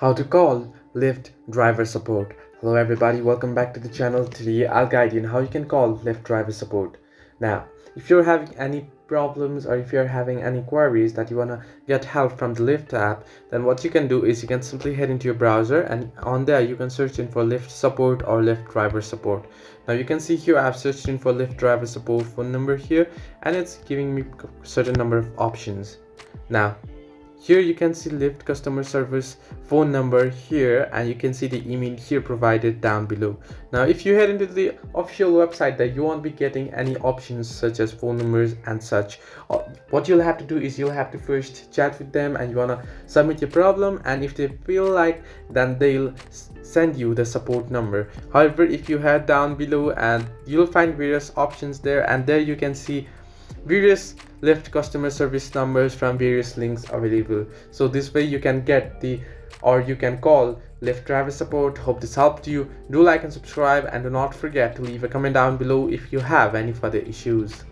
How to call Lyft driver support. Hello everybody, welcome back to the channel. Today I'll guide you on how you can call Lyft driver support. Now, if you're having any problems or if you're having any queries that you want to get help from the Lyft app, then what you can do is you can simply head into your browser, and on there you can search in for Lyft support or Lyft driver support. Now you can see here I've searched in for Lyft driver support phone number here, and it's giving me a certain number of options. Now here you can see Lyft customer service phone number here, and you can see the email here provided down below. Now if you head into the official website, that you won't be getting any options such as phone numbers and such. What you'll have to do is you'll have to first chat with them and you want to submit your problem, and if they feel like, then they'll send you the support number. However, if you head down below, and you'll find various options there, and there you can see various Lyft customer service numbers from various links available. So this way you can get you can call Lyft driver support. Hope this helped you. Do like and subscribe, and do not forget to leave a comment down below if you have any further issues.